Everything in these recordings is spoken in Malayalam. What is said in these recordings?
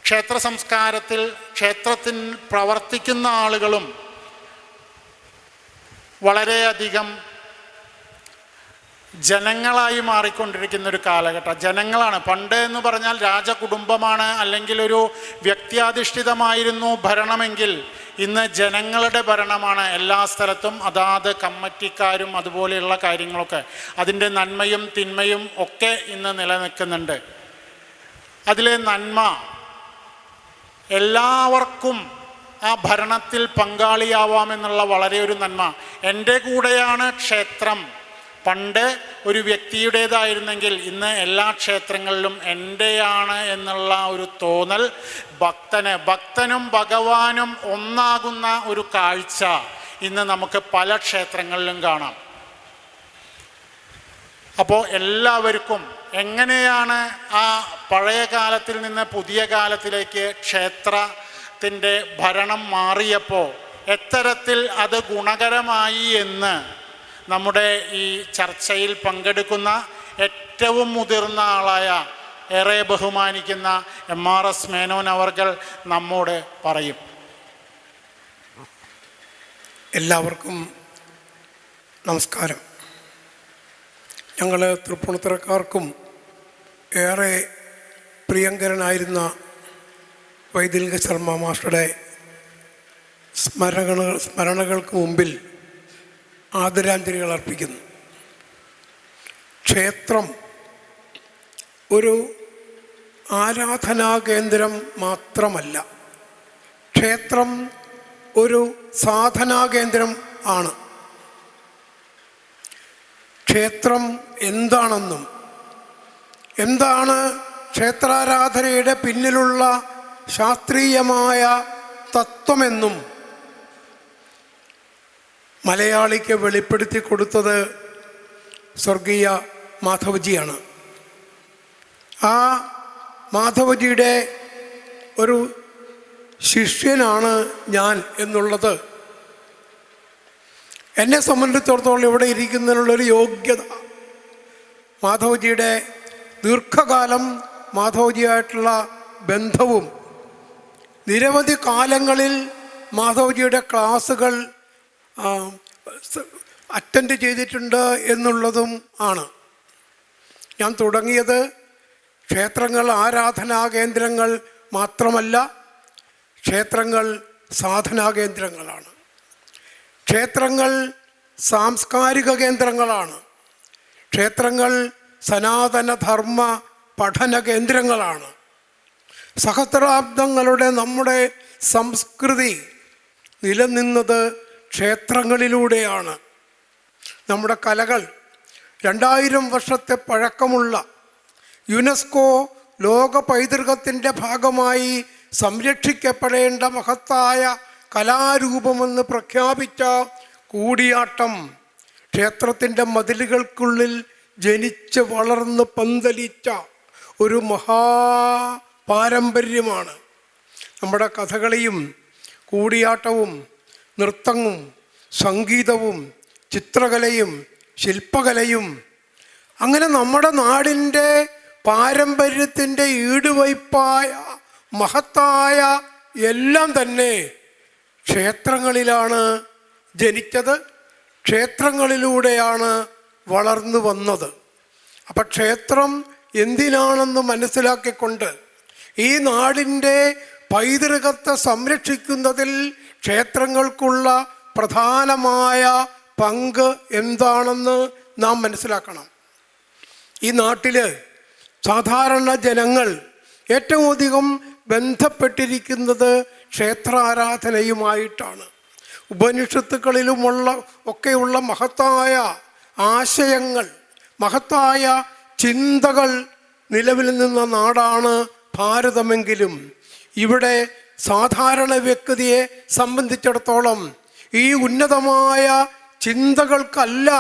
ക്ഷേത്ര സംസ്കാരത്തിൽ ക്ഷേത്രത്തിൽ പ്രവർത്തിക്കുന്ന ആളുകളും വളരെയധികം ജനങ്ങളായി മാറിക്കൊണ്ടിരിക്കുന്ന ഒരു കാലഘട്ടം. ജനങ്ങളാണ്. പണ്ട് എന്ന് പറഞ്ഞാൽ രാജകുടുംബമാണ്, അല്ലെങ്കിൽ ഒരു വ്യക്തിയാധിഷ്ഠിതമായിരുന്നു ഭരണമെങ്കിൽ ഇന്ന് ജനങ്ങളുടെ ഭരണമാണ് എല്ലാ സ്ഥലത്തും. അതാത് കമ്മിറ്റിക്കാരും അതുപോലെയുള്ള കാര്യങ്ങളൊക്കെ, അതിൻ്റെ നന്മയും തിന്മയും ഒക്കെ ഇന്ന് നിലനിൽക്കുന്നുണ്ട്. അതിലെ നന്മ എല്ലാവർക്കും ആ ഭരണത്തിൽ പങ്കാളിയാവാമെന്നുള്ള വളരെ ഒരു നന്മ. എൻ്റെ കൂടെയാണ് ക്ഷേത്രം. പണ്ട് ഒരു വ്യക്തിയുടേതായിരുന്നെങ്കിൽ ഇന്ന് എല്ലാ ക്ഷേത്രങ്ങളിലും എൻ്റെയാണ് എന്നുള്ള ഒരു തോന്നൽ ഭക്തനും ഭഗവാനും ഒന്നാകുന്ന ഒരു കാഴ്ച ഇന്ന് നമുക്ക് പല ക്ഷേത്രങ്ങളിലും കാണാം. അപ്പോൾ എല്ലാവർക്കും എങ്ങനെയാണ് ആ പഴയ കാലത്തിൽ നിന്ന് പുതിയ കാലത്തിലേക്ക് ക്ഷേത്രത്തിൻ്റെ ഭരണം മാറിയപ്പോൾ എത്തരത്തിൽ അത് ഗുണകരമായി എന്ന് നമ്മുടെ ഈ ചർച്ചയിൽ പങ്കെടുക്കുന്ന ഏറ്റവും മുതിർന്ന ആളായ, ഏറെ ബഹുമാനിക്കുന്ന MRS മേനോൻ അവർകൾ നമ്മോട് പറയും. എല്ലാവർക്കും നമസ്കാരം. ഞങ്ങൾ തൃപ്പൂണിത്തുറക്കാർക്കും ഏറെ പ്രിയങ്കരനായിരുന്ന വൈദിക ശർമ്മ മാസ്റ്ററുടെ സ്മരണകൾക്ക് മുമ്പിൽ ആദരാഞ്ജലികൾ അർപ്പിക്കുന്നു. ക്ഷേത്രം ഒരു ആരാധനാകേന്ദ്രം മാത്രമല്ല, ക്ഷേത്രം ഒരു സാധനാകേന്ദ്രം ആണ്. ക്ഷേത്രം എന്താണെന്നും എന്താണ് ക്ഷേത്രാരാധനയുടെ പിന്നിലുള്ള ശാസ്ത്രീയമായ തത്വമെന്നും മലയാളിക്ക് വെളിപ്പെടുത്തി കൊടുത്തത് സ്വർഗീയ മാധവജിയാണ്. ആ മാധവജിയുടെ ഒരു ശിഷ്യനാണ് ഞാൻ എന്നുള്ളത് എന്നെ സംബന്ധിച്ചിടത്തോളം ഇവിടെ ഇരിക്കുന്നതിനുള്ളൊരു യോഗ്യത, മാധവജിയുടെ ദീർഘകാലം മാധവജിയായിട്ടുള്ള ബന്ധവും നിരവധി കാലങ്ങളിൽ മാധവജിയുടെ ക്ലാസ്സുകൾ അറ്റൻഡ് ചെയ്തിട്ടുണ്ട് എന്നുള്ളതും ആണ്. ഞാൻ തുടങ്ങിയത് ക്ഷേത്രങ്ങൾ ആരാധനാകേന്ദ്രങ്ങൾ മാത്രമല്ല, ക്ഷേത്രങ്ങൾ സാധനാകേന്ദ്രങ്ങളാണ്. ക്ഷേത്രങ്ങൾ സാംസ്കാരിക കേന്ദ്രങ്ങളാണ്. ക്ഷേത്രങ്ങൾ സനാതനധർമ്മ പഠന കേന്ദ്രങ്ങളാണ്. സഹസ്രാബ്ദങ്ങളുടെ നമ്മുടെ സംസ്കൃതി നിലനിന്നത് ക്ഷേത്രങ്ങളിലൂടെയാണ്. നമ്മുടെ കലകൾ 2000 വർഷത്തെ പഴക്കമുള്ള യുനെസ്കോ ലോക പൈതൃകത്തിൻ്റെ ഭാഗമായി സംരക്ഷിക്കപ്പെടേണ്ട മഹത്തായ കലാരൂപമെന്ന് പ്രഖ്യാപിച്ച കൂടിയാട്ടം ക്ഷേത്രത്തിൻ്റെ മതിലുകൾക്കുള്ളിൽ ജനിച്ച് വളർന്ന് പന്തലിച്ച ഒരു മഹാപാരമ്പര്യമാണ്. നമ്മുടെ കഥകളിയും കൂടിയാട്ടവും നൃത്തവും സംഗീതവും ചിത്രകലയും ശില്പകലയും അങ്ങനെ നമ്മുടെ നാടിൻ്റെ പാരമ്പര്യത്തിൻ്റെ ഈടുവയ്പായ മഹത്തായ എല്ലാം തന്നെ ക്ഷേത്രങ്ങളിലാണ് ജനിച്ചത്, ക്ഷേത്രങ്ങളിലൂടെയാണ് വളർന്നു വന്നത്. അപ്പം ക്ഷേത്രം എന്തിനാണെന്ന് മനസ്സിലാക്കിക്കൊണ്ട് ഈ നാടിൻ്റെ പൈതൃകത്തെ സംരക്ഷിക്കുന്നതിൽ ക്ഷേത്രങ്ങൾക്കുള്ള പ്രധാനമായ പങ്ക് എന്താണെന്ന് നാം മനസ്സിലാക്കണം. ഈ നാട്ടിൽ സാധാരണ ജനങ്ങൾ ഏറ്റവും അധികം ബന്ധപ്പെട്ടിരിക്കുന്നത് ക്ഷേത്രാരാധനയുമായിട്ടാണ്. ഉപനിഷത്തുക്കളിലുമുള്ള ഒക്കെയുള്ള മഹത്തായ ആശയങ്ങൾ, മഹത്തായ ചിന്തകൾ നിലവിൽ നിന്ന നാടാണ് ഭാരതമെങ്കിലും ഇവിടെ സാധാരണ വ്യക്തിയെ സംബന്ധിച്ചിടത്തോളം ഈ ഉന്നതമായ ചിന്തകൾക്കല്ല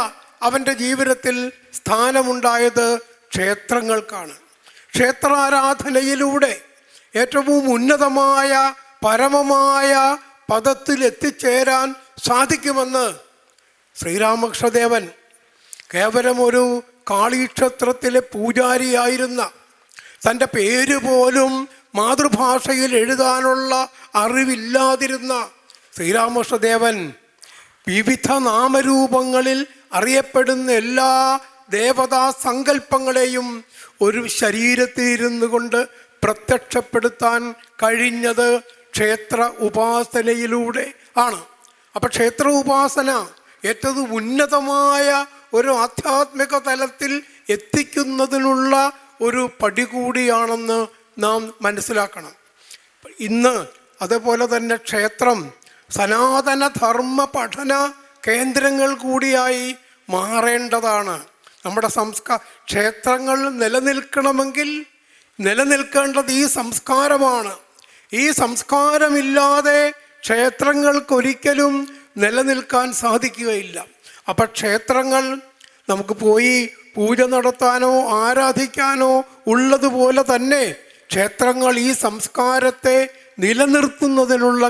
അവൻ്റെ ജീവിതത്തിൽ സ്ഥാനമുണ്ടായത്, ക്ഷേത്രങ്ങൾക്കാണ്. ക്ഷേത്രാരാധനയിലൂടെ ഏറ്റവും ഉന്നതമായ പരമമായ പദത്തിൽ എത്തിച്ചേരാൻ സാധിക്കുമെന്ന് ശ്രീരാമകൃഷ്ണദേവൻ കേവലം ഒരു കാളീക്ഷേത്രത്തിലെ പൂജാരിയായിരുന്ന, തൻ്റെ പേര് പോലും മാതൃഭാഷയിൽ എഴുതാനുള്ള അറിവില്ലാതിരുന്ന ശ്രീരാമകൃഷ്ണദേവൻ വിവിധ നാമരൂപങ്ങളിൽ അറിയപ്പെടുന്ന എല്ലാ ദേവതാ സങ്കല്പങ്ങളെയും ഒരു ശരീരത്തിലിരുന്നു കൊണ്ട് പ്രത്യക്ഷപ്പെടുത്താൻ കഴിഞ്ഞത് ക്ഷേത്ര ഉപാസനയിലൂടെ ആണ്. അപ്പം ക്ഷേത്ര ഉപാസന ഏറ്റവും ഉന്നതമായ ഒരു ആധ്യാത്മിക തലത്തിൽ എത്തിക്കുന്നതിനുള്ള ഒരു പടി കൂടിയാണെന്ന് നാം മനസ്സിലാക്കണം. ഇന്ന് അതേപോലെ തന്നെ ക്ഷേത്രം സനാതന ധർമ്മ പഠന കേന്ദ്രങ്ങൾ കൂടിയായി മാറേണ്ടതാണ്. നമ്മുടെ ക്ഷേത്രങ്ങൾ നിലനിൽക്കണമെങ്കിൽ നിലനിൽക്കേണ്ടത് ഈ സംസ്കാരമാണ്. ഈ സംസ്കാരമില്ലാതെ ക്ഷേത്രങ്ങൾക്കൊരിക്കലും നിലനിൽക്കാൻ സാധിക്കുകയില്ല. അപ്പം ക്ഷേത്രങ്ങൾ നമുക്ക് പോയി പൂജ നടത്താനോ ആരാധിക്കാനോ ഉള്ളതുപോലെ തന്നെ ക്ഷേത്രങ്ങൾ ഈ സംസ്കാരത്തെ നിലനിർത്തുന്നതിനുള്ള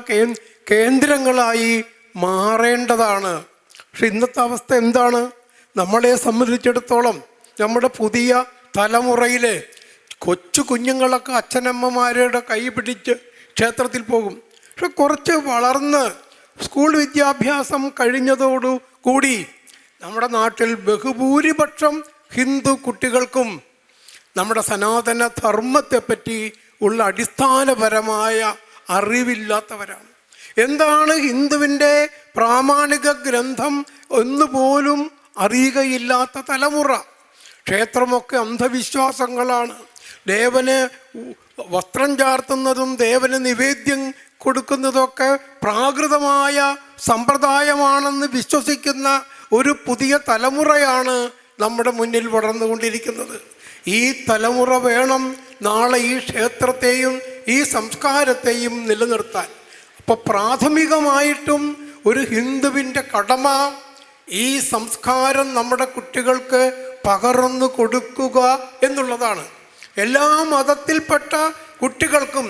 കേന്ദ്രങ്ങളായി മാറേണ്ടതാണ്. പക്ഷെ ഇന്നത്തെ അവസ്ഥ എന്താണ്? നമ്മളെ സംബന്ധിച്ചിടത്തോളം നമ്മുടെ പുതിയ തലമുറയിലെ കൊച്ചു കുഞ്ഞുങ്ങളൊക്കെ അച്ഛനമ്മമാരുടെ കൈ പിടിച്ച് ക്ഷേത്രത്തിൽ പോകും. പക്ഷെ കുറച്ച് വളർന്ന് സ്കൂൾ വിദ്യാഭ്യാസം കഴിഞ്ഞതോടുകൂടി നമ്മുടെ നാട്ടിൽ ബഹുഭൂരിപക്ഷം ഹിന്ദു കുട്ടികൾക്കും നമ്മുടെ സനാതന ധർമ്മത്തെപ്പറ്റി ഉള്ള അടിസ്ഥാനപരമായ അറിവില്ലാത്തവരാണ്. എന്താണ് ഹിന്ദുവിൻ്റെ പ്രാമാണിക ഗ്രന്ഥം എന്നുപോലും അറിയുകയില്ലാത്ത തലമുറ. ക്ഷേത്രമൊക്കെ അന്ധവിശ്വാസങ്ങളാണ്. ദേവന് വസ്ത്രം ചാർത്തുന്നതും ദേവന് നിവേദ്യം കൊടുക്കുന്നതൊക്കെ പ്രാകൃതമായ സമ്പ്രദായമാണെന്ന് വിശ്വസിക്കുന്ന ഒരു പുതിയ തലമുറയാണ് നമ്മുടെ മുന്നിൽ വളർന്നുകൊണ്ടിരിക്കുന്നത്. ഈ തലമുറ വേണം നാളെ ഈ ക്ഷേത്രത്തെയും ഈ സംസ്കാരത്തെയും നിലനിർത്താൻ. അപ്പോൾ പ്രാഥമികമായിട്ടും ഒരു ഹിന്ദുവിൻ്റെ കടമ ഈ സംസ്കാരം നമ്മുടെ കുട്ടികൾക്ക് പകർന്നു കൊടുക്കുക എന്നുള്ളതാണ്. എല്ലാ മതത്തിൽപ്പെട്ട കുട്ടികൾക്കും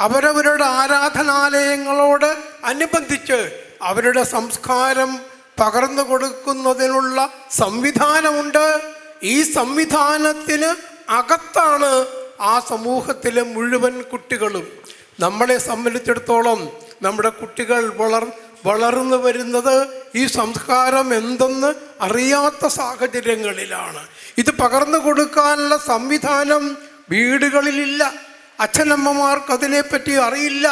അവരവരുടെ ആരാധനാലയങ്ങളോട് അനുബന്ധിച്ച് അവരുടെ സംസ്കാരം പകർന്നു കൊടുക്കുന്നതിനുള്ള സംവിധാനമുണ്ട്. ഈ സംവിധാനത്തിന് അകത്താണ് ആ സമൂഹത്തിലെ മുഴുവൻ കുട്ടികളും. നമ്മളെ സംബന്ധിച്ചിടത്തോളം നമ്മുടെ കുട്ടികൾ വളർന്നു വരുന്നത് ഈ സംസ്കാരം എന്തെന്ന് അറിയാത്ത സാഹചര്യങ്ങളിലാണ്. ഇത് പകർന്നു കൊടുക്കാനുള്ള സംവിധാനം വീടുകളിലില്ല. അച്ഛനമ്മമാർക്ക് അതിനെപ്പറ്റി അറിയില്ല.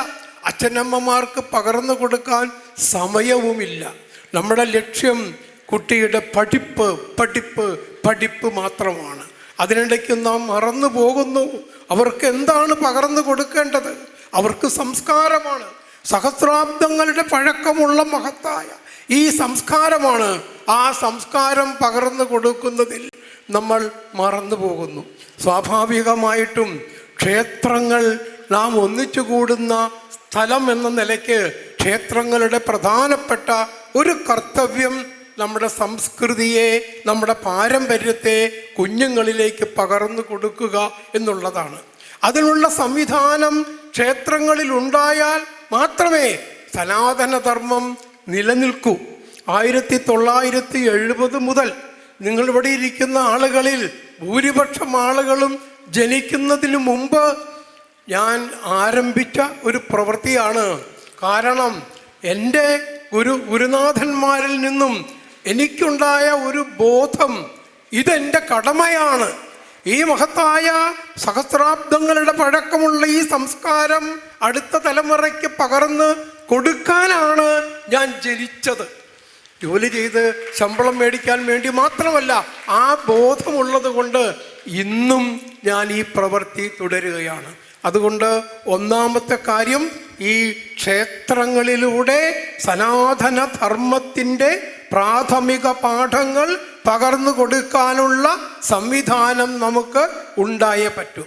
അച്ഛനമ്മമാർക്ക് പകർന്നു കൊടുക്കാൻ സമയവുമില്ല. നമ്മുടെ ലക്ഷ്യം കുട്ടിയുടെ പഠിപ്പ് മാത്രമാണ്. അതിനിടയ്ക്ക് നാം മറന്നു പോകുന്നു. അവർക്ക് എന്താണ് പകർന്നു കൊടുക്കേണ്ടത്? അവർക്ക് സംസ്കാരമാണ്. സഹസ്രാബ്ദങ്ങളുടെ പഴക്കമുള്ള മഹത്തായ ഈ സംസ്കാരമാണ്. ആ സംസ്കാരം പകർന്നു കൊടുക്കുന്നതിൽ നമ്മൾ മറന്നു പോകുന്നു. സ്വാഭാവികമായിട്ടും ക്ഷേത്രങ്ങൾ നാം ഒന്നിച്ചു കൂടുന്ന സ്ഥലം എന്ന നിലയ്ക്ക് ക്ഷേത്രങ്ങളുടെ പ്രധാനപ്പെട്ട ഒരു കർത്തവ്യം നമ്മുടെ സംസ്കൃതിയെ, നമ്മുടെ പാരമ്പര്യത്തെ കുഞ്ഞുങ്ങളിലേക്ക് പകർന്നു കൊടുക്കുക എന്നുള്ളതാണ്. അതിനുള്ള സംവിധാനം ക്ഷേത്രങ്ങളിൽ ഉണ്ടായാൽ മാത്രമേ സനാതനധർമ്മം നിലനിൽക്കൂ. 1970 മുതൽ നിങ്ങളിവിടെ ഇരിക്കുന്ന ആളുകളിൽ ഭൂരിപക്ഷം ആളുകളും ജനിക്കുന്നതിന് മുമ്പ് ഞാൻ ആരംഭിച്ച ഒരു പ്രവൃത്തിയാണ്. കാരണം എൻ്റെ ഗുരുനാഥന്മാരിൽ നിന്നും എനിക്കുണ്ടായ ഒരു ബോധം, ഇതെൻ്റെ കടമയാണ്. ഈ മഹത്തായ സഹസ്രാബ്ദങ്ങളുടെ പഴക്കമുള്ള ഈ സംസ്കാരം അടുത്ത തലമുറയ്ക്ക് പകർന്ന് കൊടുക്കാനാണ് ഞാൻ ജനിച്ചത്. ജോലി ചെയ്ത് ശമ്പളം മേടിക്കാൻ വേണ്ടി മാത്രമല്ല, ആ ബോധമുള്ളത് കൊണ്ട് ഇന്നും ഞാൻ ഈ പ്രവൃത്തി തുടരുകയാണ്. അതുകൊണ്ട് ഒന്നാമത്തെ കാര്യം, ഈ ക്ഷേത്രങ്ങളിലൂടെ സനാതന ധർമ്മത്തിൻ്റെ പ്രാഥമിക പാഠങ്ങൾ പകർന്നു കൊടുക്കാനുള്ള സംവിധാനം നമുക്ക് ഉണ്ടായേ പറ്റൂ.